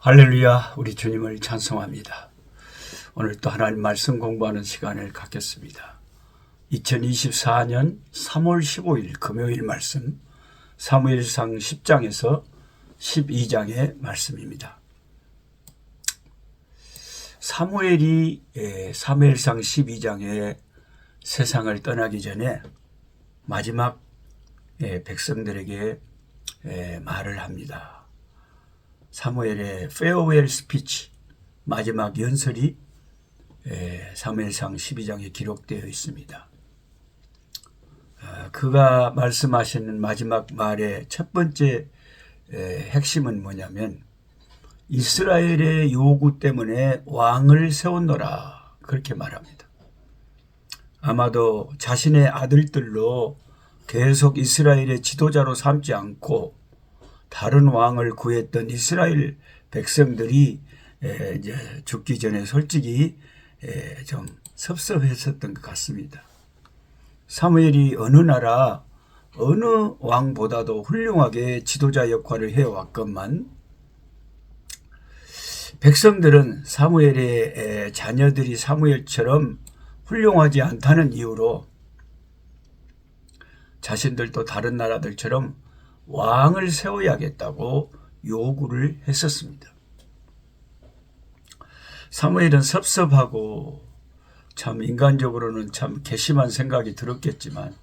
할렐루야, 우리 주님을 찬송합니다. 오늘 또 하나님 말씀 공부하는 시간을 갖겠습니다. 2024년 3월 15일 금요일 말씀 사무엘상 10장에서 12장의 말씀입니다. 사무엘이 사무엘상 12장에 세상을 떠나기 전에 마지막 백성들에게 말을 합니다. 사무엘의 페어웰 스피치, 마지막 연설이 사무엘상 12장에 기록되어 있습니다. 그가 말씀하시는 마지막 말의 첫 번째 핵심은 뭐냐면 이스라엘의 요구 때문에 왕을 세웠노라, 그렇게 말합니다. 아마도 자신의 아들들로 계속 이스라엘의 지도자로 삼지 않고 다른 왕을 구했던 이스라엘 백성들이 이제 죽기 전에 솔직히 좀 섭섭했었던 것 같습니다. 사무엘이 어느 나라 어느 왕보다도 훌륭하게 지도자 역할을 해왔건만 백성들은 사무엘의 자녀들이 사무엘처럼 훌륭하지 않다는 이유로 자신들도 다른 나라들처럼 왕을 세워야겠다고 요구를 했었습니다. 사무엘은 섭섭하고 참 인간적으로는 참 괘씸한 생각이 들었겠지만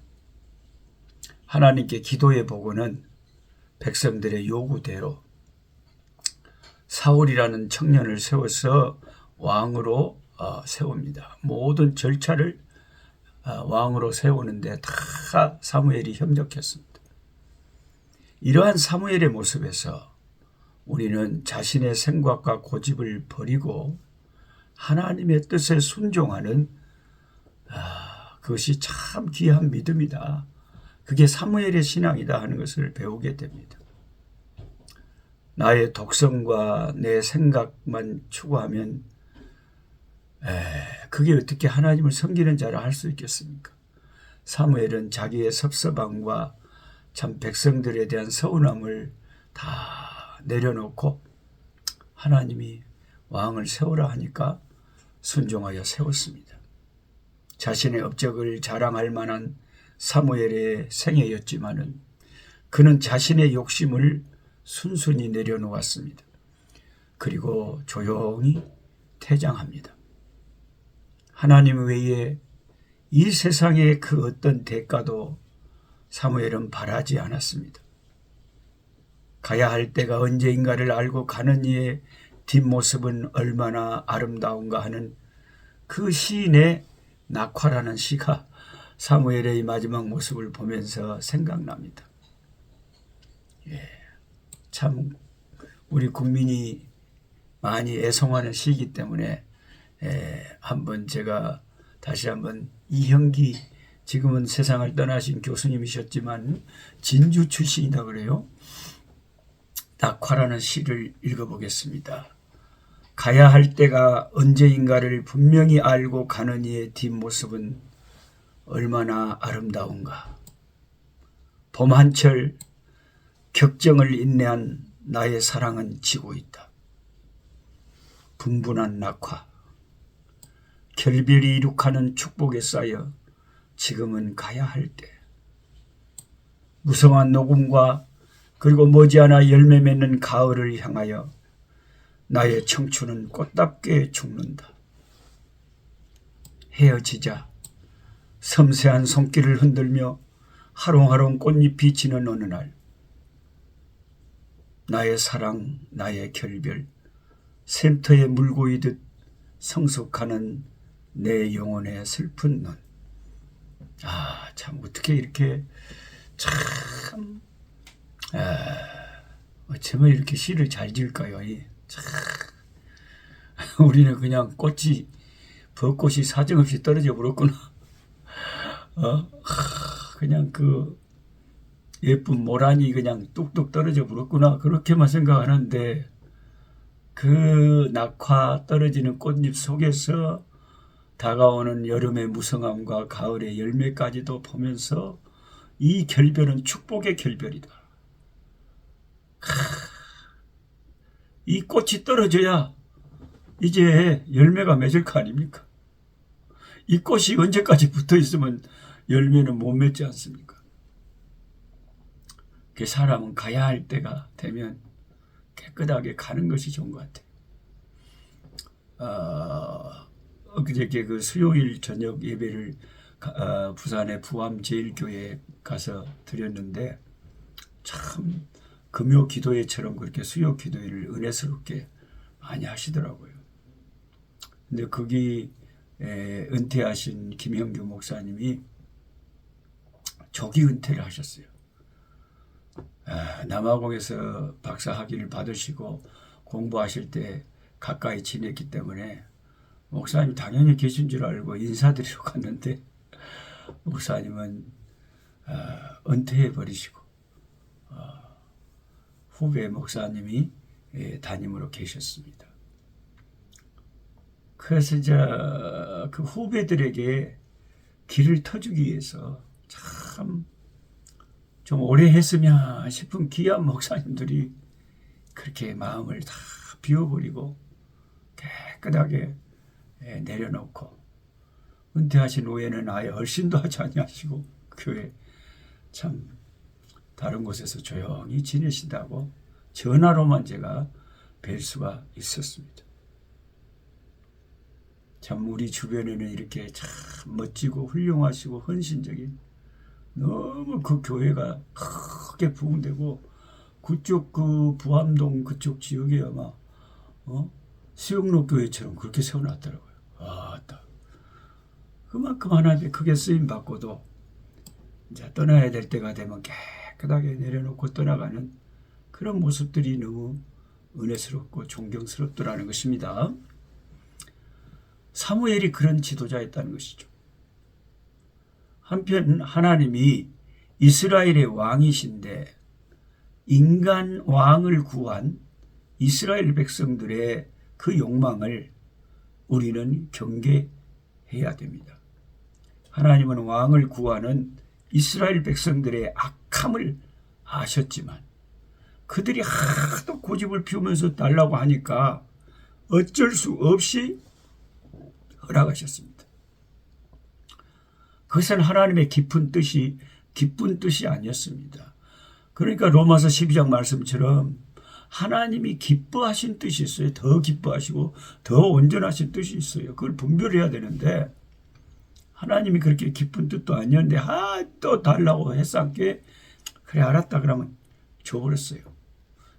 하나님께 기도해 보고는 백성들의 요구대로 사울이라는 청년을 세워서 왕으로 세웁니다. 모든 절차를 왕으로 세우는데 다 사무엘이 협력했습니다. 이러한 사무엘의 모습에서 우리는 자신의 생각과 고집을 버리고 하나님의 뜻에 순종하는 그것이 참 귀한 믿음이다. 그게 사무엘의 신앙이다 하는 것을 배우게 됩니다. 나의 독성과 내 생각만 추구하면 그게 어떻게 하나님을 섬기는 자라 할 수 있겠습니까? 사무엘은 자기의 섭섭함과 참 백성들에 대한 서운함을 다 내려놓고 하나님이 왕을 세우라 하니까 순종하여 세웠습니다. 자신의 업적을 자랑할 만한 사무엘의 생애였지만은 그는 자신의 욕심을 순순히 내려놓았습니다. 그리고 조용히 퇴장합니다. 하나님 외에 이 세상의 그 어떤 대가도 사무엘은 바라지 않았습니다. 가야 할 때가 언제인가를 알고 가는 이의 뒷모습은 얼마나 아름다운가 하는 그 시인의 낙화라는 시가 사무엘의 마지막 모습을 보면서 생각납니다. 참 우리 국민이 많이 애송하는 시이기 때문에 한번 제가 다시 한번 이형기, 지금은 세상을 떠나신 교수님이셨지만 진주 출신이다 그래요. 낙화라는 시를 읽어보겠습니다. 가야 할 때가 언제인가를 분명히 알고 가는 이의 뒷모습은 얼마나 아름다운가. 봄 한철 격정을 인내한 나의 사랑은 지고 있다. 분분한 낙화, 결별이 이룩하는 축복에 쌓여 지금은 가야 할 때. 무성한 녹음과 그리고 머지않아 열매 맺는 가을을 향하여 나의 청춘은 꽃답게 죽는다. 헤어지자 섬세한 손길을 흔들며 하롱하롱 꽃잎이 지는 어느 날 나의 사랑, 나의 결별, 샘터에 물고이듯 성숙하는 내 영혼의 슬픈 눈. 참 어떻게 이렇게 참 어쩌면 이렇게 시를 잘 지을까요? 참 우리는 그냥 벚꽃이 사정없이 떨어져 버렸구나. 그냥 그 예쁜 모란이 그냥 뚝뚝 떨어져 버렸구나, 그렇게만 생각하는데 그 낙화 떨어지는 꽃잎 속에서 다가오는 여름의 무성함과 가을의 열매까지도 보면서 이 결별은 축복의 결별이다. 이 꽃이 떨어져야 이제 열매가 맺을 거 아닙니까? 이 꽃이 언제까지 붙어 있으면 열매는 못 맺지 않습니까? 그 사람은 가야 할 때가 되면 깨끗하게 가는 것이 좋은 것 같아요. 엊그저께 그 수요일 저녁 예배를 부산의 부암제일교회에 가서 드렸는데 참 금요 기도회처럼 그렇게 수요 기도회를 은혜스럽게 많이 하시더라고요. 근데 거기 은퇴하신 김형규 목사님이 조기 은퇴를 하셨어요. 남아공에서 박사 학위를 받으시고 공부하실 때 가까이 지냈기 때문에 목사님 당연히 계신 줄 알고 인사드리러 갔는데 목사님은 은퇴해 버리시고 후배 목사님이 담임으로 계셨습니다. 그래서 이제 그 후배들에게 길을 터주기 위해서 참 좀 오래 했으면 싶은 귀한 목사님들이 그렇게 마음을 다 비워버리고 깨끗하게 내려놓고 은퇴하신 후에는 아예 얼씬도 하지 아니하시고 교회 참 다른 곳에서 조용히 지내신다고 전화로만 제가 뵐 수가 있었습니다. 참 우리 주변에는 이렇게 참 멋지고 훌륭하시고 헌신적인 너무 그 교회가 크게 부흥되고 그쪽 그 부암동 그쪽 지역에 아마 수영로 교회처럼 그렇게 세워놨더라고요. 그만큼 하나님의 크게 쓰임 받고도 이제 떠나야 될 때가 되면 깨끗하게 내려놓고 떠나가는 그런 모습들이 너무 은혜스럽고 존경스럽더라는 것입니다. 사무엘이 그런 지도자였다는 것이죠. 한편 하나님이 이스라엘의 왕이신데 인간 왕을 구한 이스라엘 백성들의 그 욕망을 우리는 경계해야 됩니다. 하나님은 왕을 구하는 이스라엘 백성들의 악함을 아셨지만 그들이 하도 고집을 피우면서 달라고 하니까 어쩔 수 없이 허락하셨습니다. 그것은 하나님의 기쁜 뜻이 아니었습니다. 그러니까 로마서 12장 말씀처럼 하나님이 기뻐하신 뜻이 있어요. 더 기뻐하시고 더 온전하신 뜻이 있어요. 그걸 분별해야 되는데 하나님이 그렇게 기쁜 뜻도 아니었는데 또 달라고 했상께 그래 알았다 그러면 줘버렸어요.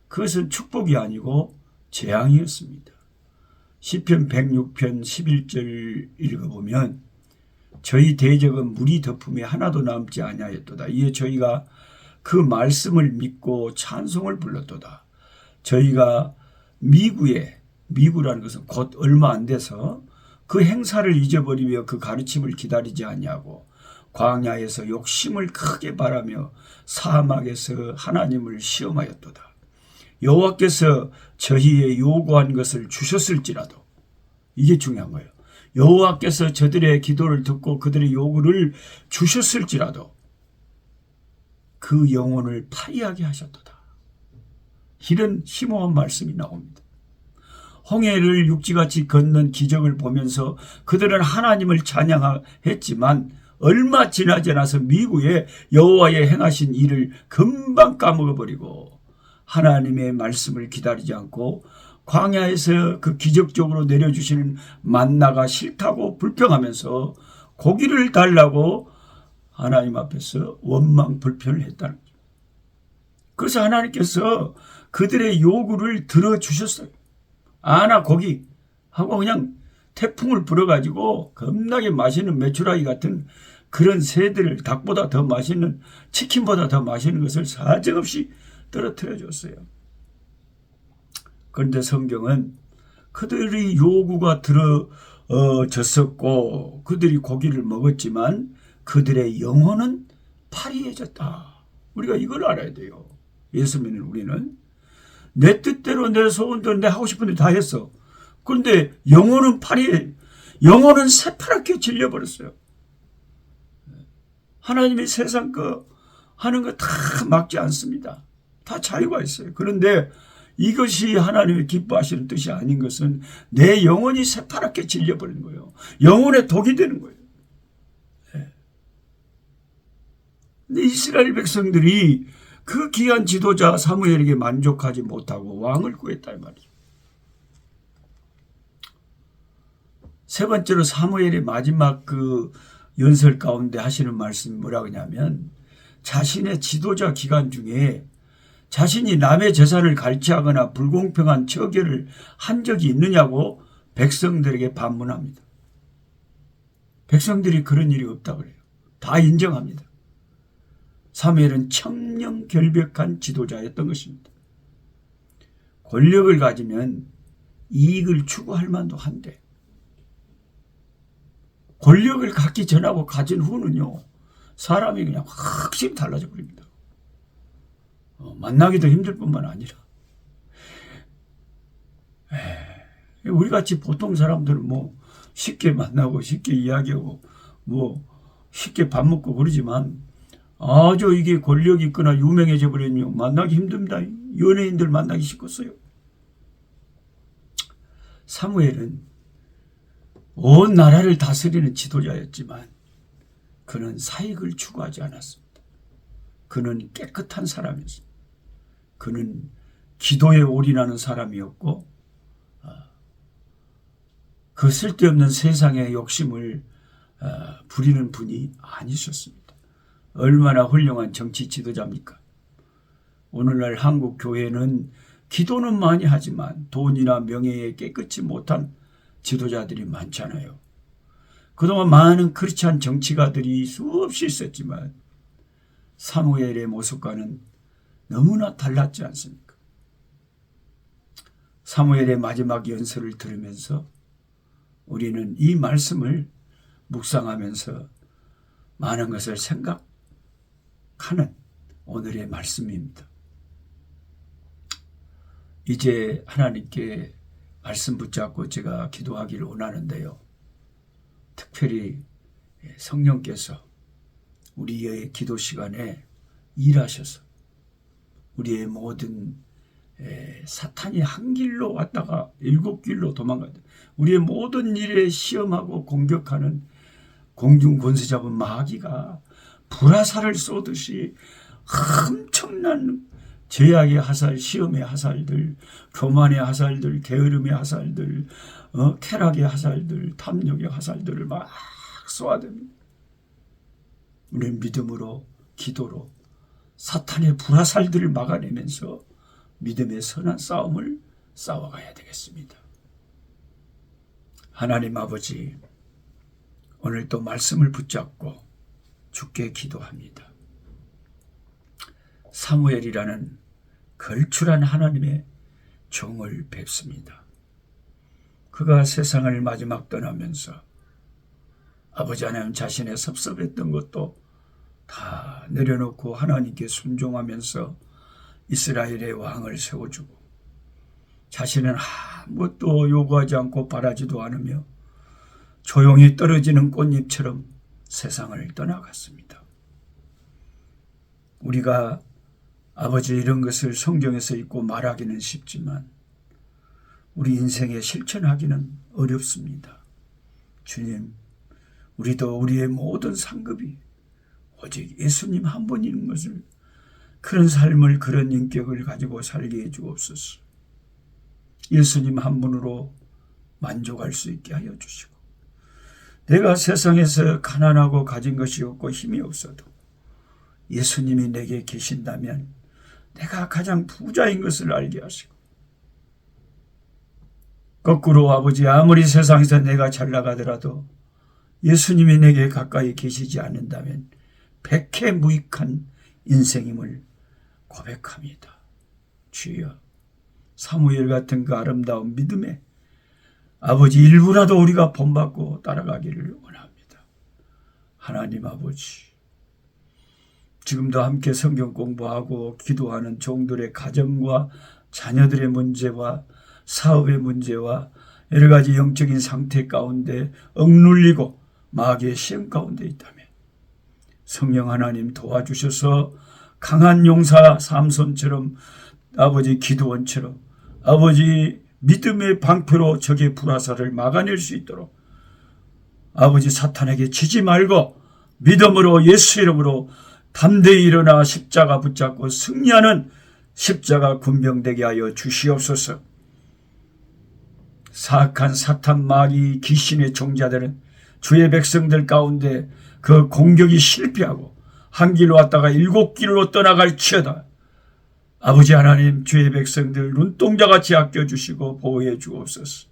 그것은 축복이 아니고 재앙이었습니다. 시편 106편 11절 읽어보면 저희 대적은 물이 덮음에 하나도 남지 아니하였도다. 이에 저희가 그 말씀을 믿고 찬송을 불렀도다. 저희가 미구라는 것은 곧 얼마 안 돼서 그 행사를 잊어버리며 그 가르침을 기다리지 아니하고 광야에서 욕심을 크게 바라며 사막에서 하나님을 시험하였도다. 여호와께서 저희의 요구한 것을 주셨을지라도 이게 중요한 거예요. 여호와께서 저들의 기도를 듣고 그들의 요구를 주셨을지라도 그 영혼을 파리하게 하셨도다. 이런 심오한 말씀이 나옵니다. 홍해를 육지같이 걷는 기적을 보면서 그들은 하나님을 찬양했지만 얼마 지나지 않아서 미구에 여호와의 행하신 일을 금방 까먹어버리고 하나님의 말씀을 기다리지 않고 광야에서 그 기적적으로 내려주시는 만나가 싫다고 불평하면서 고기를 달라고 하나님 앞에서 원망 불평을 했다는 거죠. 그래서 하나님께서 그들의 요구를 들어주셨어요. 나 고기 하고 그냥 태풍을 불어가지고 겁나게 맛있는 메추라기 같은 그런 새들을 닭보다 더 맛있는 치킨보다 더 맛있는 것을 사정없이 떨어뜨려 줬어요. 그런데 성경은 그들의 요구가 들어졌었고 그들이 고기를 먹었지만 그들의 영혼은 파리해졌다. 우리가 이걸 알아야 돼요. 예수 믿는 우리는 내 뜻대로 내 소원대로 내 하고 싶은 데 다 했어. 그런데 영혼은 영혼은 새파랗게 질려버렸어요. 하나님이 세상 거 하는 거 다 막지 않습니다. 다 자유가 있어요. 그런데 이것이 하나님의 기뻐하시는 뜻이 아닌 것은 내 영혼이 새파랗게 질려버리는 거예요. 영혼의 독이 되는 거예요. 근데 이스라엘 백성들이 그 귀한 지도자 사무엘에게 만족하지 못하고 왕을 구했다 이 말이죠. 세 번째로 사무엘의 마지막 그 연설 가운데 하시는 말씀이 뭐라고 하냐면 자신의 지도자 기간 중에 자신이 남의 재산을 갈취하거나 불공평한 처결을 한 적이 있느냐고 백성들에게 반문합니다. 백성들이 그런 일이 없다 그래요. 다 인정합니다. 사무엘은 청렴결백한 지도자였던 것입니다. 권력을 가지면 이익을 추구할 만도 한데 권력을 갖기 전하고 가진 후는요. 사람이 그냥 확실히 달라져 버립니다. 만나기도 힘들 뿐만 아니라 우리같이 보통 사람들은 뭐 쉽게 만나고 쉽게 이야기하고 뭐 쉽게 밥 먹고 그러지만 아주 이게 권력이 있거나 유명해져 버리면 만나기 힘듭니다. 연예인들 만나기 쉽겠어요. 사무엘은 온 나라를 다스리는 지도자였지만 그는 사익을 추구하지 않았습니다. 그는 깨끗한 사람이었습니다. 그는 기도에 올인하는 사람이었고 그 쓸데없는 세상의 욕심을 부리는 분이 아니셨습니다. 얼마나 훌륭한 정치 지도자입니까? 오늘날 한국 교회는 기도는 많이 하지만 돈이나 명예에 깨끗이 못한 지도자들이 많잖아요. 그동안 많은 크리스찬 정치가들이 수없이 있었지만 사무엘의 모습과는 너무나 달랐지 않습니까? 사무엘의 마지막 연설을 들으면서 우리는 이 말씀을 묵상하면서 많은 것을 생각하는 오늘의 말씀입니다. 이제 하나님께 말씀 붙잡고 제가 기도하기를 원하는데요. 특별히 성령께서 우리의 기도 시간에 일하셔서 우리의 모든 사탄이 한 길로 왔다가 7길로 도망가다 우리의 모든 일에 시험하고 공격하는 공중 권세 잡은 마귀가 불화살을 쏘듯이 엄청난 죄악의 화살, 시험의 화살들, 교만의 화살들, 게으름의 화살들, 쾌락의 화살들, 탐욕의 화살들을 막 쏘아댑니다. 우리는 믿음으로, 기도로 사탄의 불화살들을 막아내면서 믿음의 선한 싸움을 싸워가야 되겠습니다. 하나님 아버지, 오늘 또 말씀을 붙잡고 주께 기도합니다. 사무엘이라는 걸출한 하나님의 종을 뵙습니다. 그가 세상을 마지막 떠나면서 아버지 하나님 자신의 섭섭했던 것도 다 내려놓고 하나님께 순종하면서 이스라엘의 왕을 세워주고 자신은 아무것도 요구하지 않고 바라지도 않으며 조용히 떨어지는 꽃잎처럼 세상을 떠나갔습니다. 우리가 아버지 이런 것을 성경에서 읽고 말하기는 쉽지만 우리 인생에 실천하기는 어렵습니다. 주님, 우리도 우리의 모든 상급이 오직 예수님 한 분인 것을 그런 삶을 그런 인격을 가지고 살게 해 주옵소서. 예수님 한 분으로 만족할 수 있게 하여 주시고 내가 세상에서 가난하고 가진 것이 없고 힘이 없어도 예수님이 내게 계신다면 내가 가장 부자인 것을 알게 하시고 거꾸로 아버지 아무리 세상에서 내가 잘 나가더라도 예수님이 내게 가까이 계시지 않는다면 백해무익한 인생임을 고백합니다. 주여 사무엘 같은 그 아름다운 믿음에 아버지 일부라도 우리가 본받고 따라가기를 원합니다. 하나님 아버지 지금도 함께 성경 공부하고 기도하는 종들의 가정과 자녀들의 문제와 사업의 문제와 여러 가지 영적인 상태 가운데 억눌리고 마귀의 시험 가운데 있다면 성령 하나님 도와주셔서 강한 용사 삼손처럼 아버지 기드온처럼 아버지 믿음의 방패로 적의 불화살을 막아낼 수 있도록 아버지 사탄에게 지지 말고 믿음으로 예수 이름으로 담대히 일어나 십자가 붙잡고 승리하는 십자가 군병되게 하여 주시옵소서. 사악한 사탄 마귀 귀신의 종자들은 주의 백성들 가운데 그 공격이 실패하고 한 길로 왔다가 7길로 떠나갈지어다. 아버지 하나님, 주의 백성들 눈동자같이 아껴주시고 보호해 주옵소서.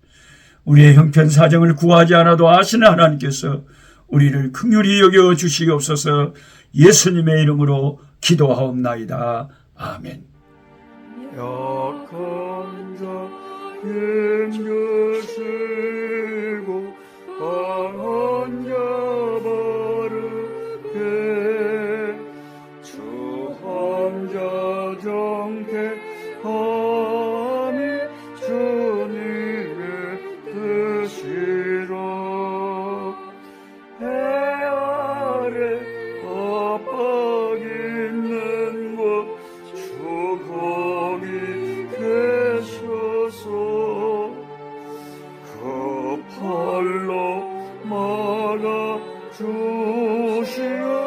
우리의 형편 사정을 구하지 않아도 아시는 하나님께서 우리를 긍휼히 여겨 주시옵소서. 예수님의 이름으로 기도하옵나이다. 아멘. 약한 자 힘주시고 강한 자 바르게 주 함자 정택함이 주님의 뜻이라. 해 아래 압박 있는 곳 주 거기 계셔서 그 팔로 막아 주시옵소서.